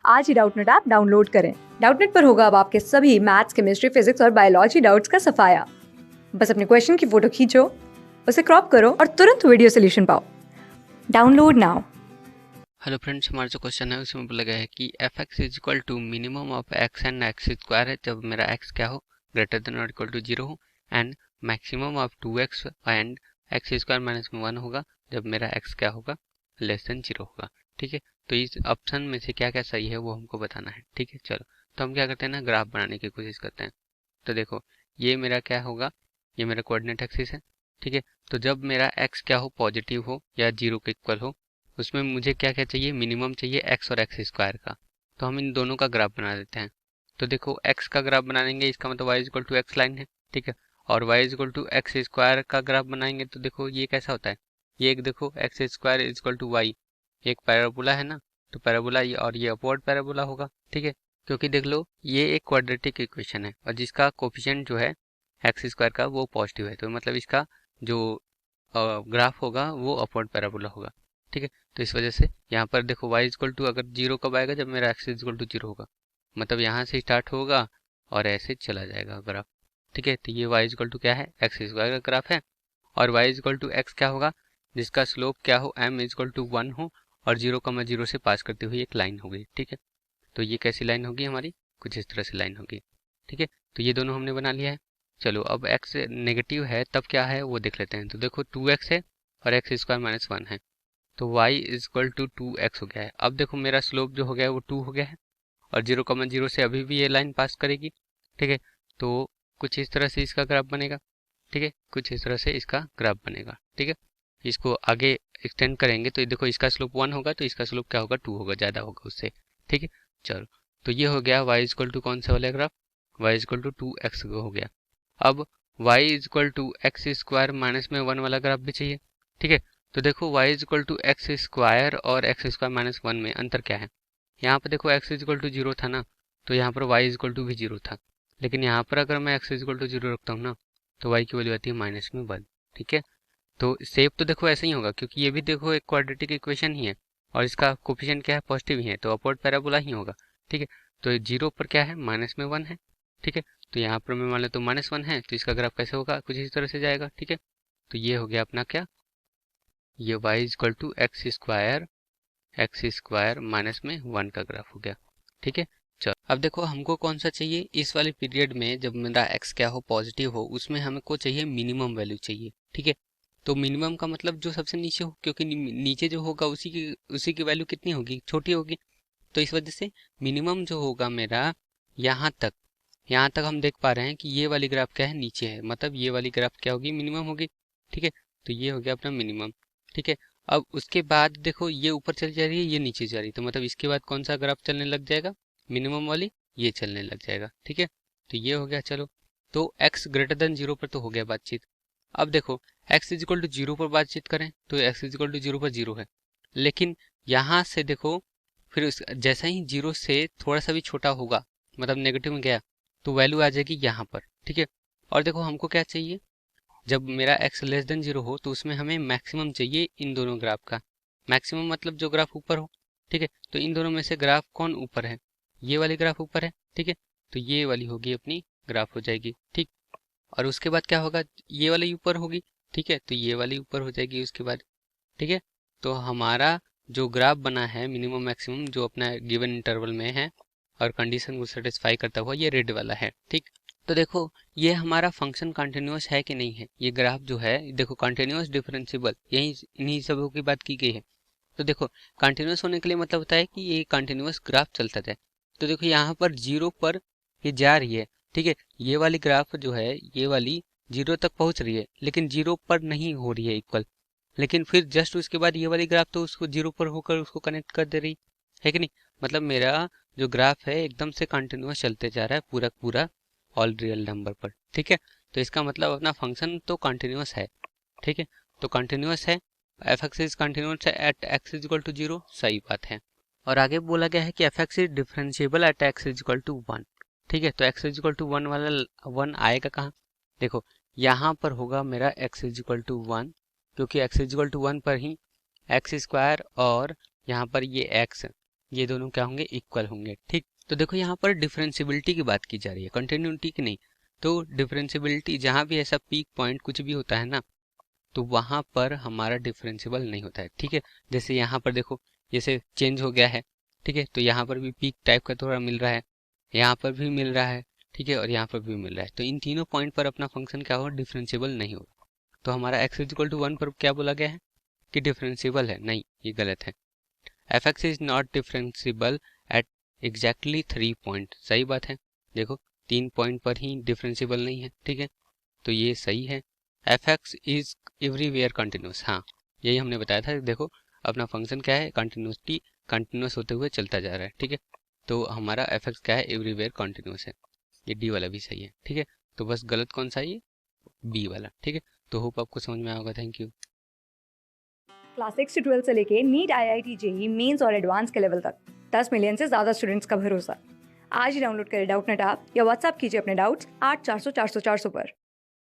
आज ही Doubtnut app download करें। Doubtnut पर होगा अब आपके सभी मैथ्स, केमिस्ट्री, फिजिक्स और बायोलॉजी डाउट्स का सफाया। बस अपने क्वेश्चन की फोटो खींचो, उसे क्रॉप करो और तुरंत वीडियो सोल्यूशन पाओ। Download now. हेलो फ्रेंड्स, हमारा जो क्वेश्चन है उसमें बोला गया है कि f x is equal to minimum of x and x square है जब मेरा एक्स क्या हो, ग्रेटर देन और इक्वल टू 0 हो, and maximum of 2x and x square minus में 1 होगा जब मेरा एक्स क्या होगा, लेस देन 0 होगा। ठीक है, तो इस ऑप्शन में से क्या क्या सही है वो हमको बताना है। ठीक है, चलो तो हम क्या करते हैं ना, ग्राफ बनाने की कोशिश करते हैं। तो देखो ये मेरा क्या होगा, ये मेरा कोऑर्डिनेट एक्सिस है। ठीक है, तो जब मेरा एक्स क्या हो, पॉजिटिव हो या 0 के इक्वल हो, उसमें मुझे क्या क्या चाहिए, मिनिमम चाहिए एक्स और एक्स स्क्वायर का। तो हम इन दोनों का ग्राफ बना देते हैं। तो देखो एक्स का ग्राफ बनाएंगे, इसका मतलब y equal to x line है। ठीक है, और y equal to x square का ग्राफ बनाएंगे तो देखो ये कैसा होता है, ये एक देखो x square equal to y, एक पैराबोला है ना, तो पैराबोला ये और ये अपवर्ड पैराबोला होगा। ठीक है, क्योंकि देख लो ये एक क्वाड्रेटिक इक्वेशन है और जिसका कोफिशिएंट जो है एक्स स्क्वायर का वो पॉजिटिव है, तो मतलब इसका जो ग्राफ होगा वो अपवर्ड पैराबोला होगा। ठीक है, तो इस वजह से यहाँ पर देखो y इक्वल टू अगर 0 कब आएगा, जब मेरा x इक्वल टू 0 होगा, मतलब यहाँ से स्टार्ट होगा और ऐसे चला जाएगा ग्राफ। ठीक है, तो ये y इक्वल टू क्या है, एक्स स्क्वायर का ग्राफ है। और y इक्वल टू एक्स क्या होगा, जिसका स्लोप क्या हो, m इक्वल टू 1 हो और 0,0 से पास करती हुई एक लाइन होगी। ठीक है, तो ये कैसी लाइन होगी हमारी, कुछ इस तरह से लाइन होगी। ठीक है, तो ये दोनों हमने बना लिया है। चलो अब x नेगेटिव है तब क्या है वो देख लेते हैं। तो देखो 2x है और एक्स स्क्वायर माइनस 1 है, तो y इक्वल टू 2x हो गया है। अब देखो मेरा स्लोप जो हो गया है वो 2 हो गया है और 0,0 से अभी भी ये लाइन पास करेगी। ठीक है, तो कुछ इस तरह से इसका ग्राफ बनेगा। ठीक है, कुछ इस तरह से इसका ग्राफ बनेगा। ठीक है, इसको आगे एक्सटेंड करेंगे तो देखो इसका स्लोप 1 होगा तो इसका स्लोप क्या होगा, 2 होगा, ज़्यादा होगा उससे। ठीक है, चलो तो ये हो गया y इक्वल टू कौन सा वाला graph, y equal to 2x हो गया। अब y equal to x square minus में 1 वाला ग्राफ भी चाहिए। ठीक है, तो देखो y equal to x square और एक्स स्क्वायर माइनस 1 में अंतर क्या है, यहाँ पर देखो x इक्वल टू 0 था ना, तो यहाँ पर y इक्वल टू भी 0 था। लेकिन यहाँ पर अगर मैं x इक्वल टू 0 रखता हूँ ना, तो y की वैल्यू आती है माइनस में 1। ठीक है, तो शेप तो देखो ऐसे ही होगा क्योंकि ये भी देखो एक क्वाड्रेटिक इक्वेशन ही है और इसका कोफिशिएंट क्या है, पॉजिटिव ही है, तो अपवर्ड पैराबोला ही होगा। ठीक है, तो 0 पर क्या है, माइनस में 1 है। ठीक है, तो यहाँ पर मैं मान लेता हूँ माइनस 1 है, तो इसका ग्राफ कैसे होगा, कुछ इस तरह से जाएगा। ठीक है, तो ये हो गया अपना क्या, ये y equal to x square minus में 1 का ग्राफ हो गया। ठीक है, चलो अब देखो हमको कौन सा चाहिए, इस वाले पीरियड में जब मेरा x क्या हो, पॉजिटिव हो, उसमें हमको चाहिए मिनिमम वैल्यू चाहिए। ठीक है, तो मिनिमम का मतलब जो सबसे नीचे हो, क्योंकि नीचे जो होगा उसी की वैल्यू कितनी होगी, छोटी होगी। तो इस वजह से मिनिमम जो होगा मेरा यहाँ तक हम देख पा रहे हैं कि ये वाली ग्राफ क्या है, नीचे है, मतलब ये वाली ग्राफ क्या होगी, मिनिमम होगी। ठीक है, तो ये हो गया अपना मिनिमम। ठीक है, अब उसके बाद देखो ये ऊपर चली जा रही है, ये नीचे जा रही है, तो मतलब इसके बाद कौन सा ग्राफ चलने लग जाएगा, मिनिमम वाली, ये चलने लग जाएगा। ठीक है, तो ये हो गया। चलो तो x ग्रेटर देन 0 पर तो हो गया बातचीत। अब देखो x इज इक्वल टू 0 पर बातचीत करें तो x इज इक्वल टू 0 पर 0 है, लेकिन यहाँ से देखो फिर जैसा ही 0 से थोड़ा सा भी छोटा होगा, मतलब नेगेटिव में गया, तो वैल्यू आ जाएगी यहाँ पर। ठीक है, और देखो हमको क्या चाहिए, जब मेरा x लेस देन 0 हो तो उसमें हमें मैक्सिमम चाहिए इन दोनों ग्राफ का। मैक्सिमम मतलब जो ग्राफ ऊपर हो। ठीक है, तो इन दोनों में से ग्राफ कौन ऊपर है, ये वाली ग्राफ ऊपर है। ठीक है, तो ये वाली होगी अपनी ग्राफ हो जाएगी। ठीक, और उसके बाद क्या होगा, ये वाली ऊपर होगी। ठीक है, तो ये वाली ऊपर हो जाएगी उसके बाद। ठीक है, तो हमारा जो ग्राफ बना है मिनिमम मैक्सिमम जो अपना गिवन इंटरवल में है और कंडीशन को सेटिस्फाई करता हुआ, ये रेड वाला है। ठीक, तो देखो ये हमारा फंक्शन कंटिन्यूअस है कि नहीं है, ये ग्राफ जो है देखो कंटिन्यूअस डिफरेंशिएबल, यही इन्हीं सबों की बात की गई है। तो देखो कंटिन्यूअस होने के लिए मतलब होता है कि ये कंटिन्यूअस ग्राफ चलता जाए। तो देखो यहाँ पर 0 पर ये जा रही है। ठीक है, ये वाली ग्राफ जो है ये वाली 0 तक पहुंच रही है, लेकिन 0 पर नहीं हो रही है इक्वल, लेकिन फिर जस्ट उसके बाद ये वाली ग्राफ तो उसको 0 पर होकर उसको कनेक्ट कर दे रही है कि नहीं। मतलब मेरा जो ग्राफ है एकदम से कंटिन्यूअस चलते जा रहा है पूरा पूरा ऑल रियल नंबर पर। ठीक है, तो इसका मतलब अपना फंक्शन तो कंटिन्यूअस है। ठीक है, तो कंटिन्यूअस है, एफ एक्स इज कंटिन्यूअस है at x is equal to 0, सही बात है। और आगे बोला गया है कि f x is differentiable at x is equal to 1। ठीक है, तो एक्स इज इक्वल टू 1 वाला 1 आएगा कहाँ, देखो यहाँ पर होगा मेरा एक्स इज इक्वल टू 1, क्योंकि एक्स इज इक्वल टू 1 पर ही एक्स स्क्वायर और यहाँ पर ये एक्स ये दोनों क्या होंगे, इक्वल होंगे। ठीक, तो देखो यहाँ पर डिफरेंशियबिलिटी की बात की जा रही है, कंटिन्यूटी की नहीं। तो डिफरेंशियबिलिटी जहाँ भी ऐसा पीक पॉइंट कुछ भी होता है ना, तो वहाँ पर हमारा डिफरेंशियबल नहीं होता है। ठीक है, जैसे यहाँ पर देखो, जैसे चेंज हो गया है, ठीक है, तो यहाँ पर भी पीक टाइप का थोड़ा मिल रहा है, यहाँ पर भी मिल रहा है, ठीक है, और यहाँ पर भी मिल रहा है। तो इन तीनों पॉइंट पर अपना फंक्शन क्या होगा, डिफरेंशियबल नहीं होगा। तो हमारा x इक्वल टू 1 पर क्या बोला गया है कि डिफरेंशियबल है, नहीं, ये गलत है। F x is not differentiable at exactly 3 point, सही बात है। देखो 3 पॉइंट पर ही डिफरेंशियबल नहीं है, ठीक है, तो ये सही है। F x is everywhere continuous, हाँ यही हमने बताया था। देखो अपना फंक्शन क्या है, कंटिन्यूसटी, कंटिन्यूस होते हुए चलता जा रहा है, ठीक है, तो हमारा एफ एक्स क्या है, एवरीवेयर कंटिन्यूस है। ये डी वाला भी सही है, ठीक है, तो बस गलत कौन सा है, ये बी वाला, ठीक है। तो होप आपको समझ में आया होगा, थैंक यू। क्लास 6 से 12 से लेके नीट, IIT, जेई मेंस और एडवांस के लेवल तक 10 मिलियन से ज्यादा स्टूडेंट्स का भरोसा। आज ही डाउनलोड करें डाउटनेट ऐप या व्हाट्सएप कीजिए अपने डाउट्स 8400 400 400 पर।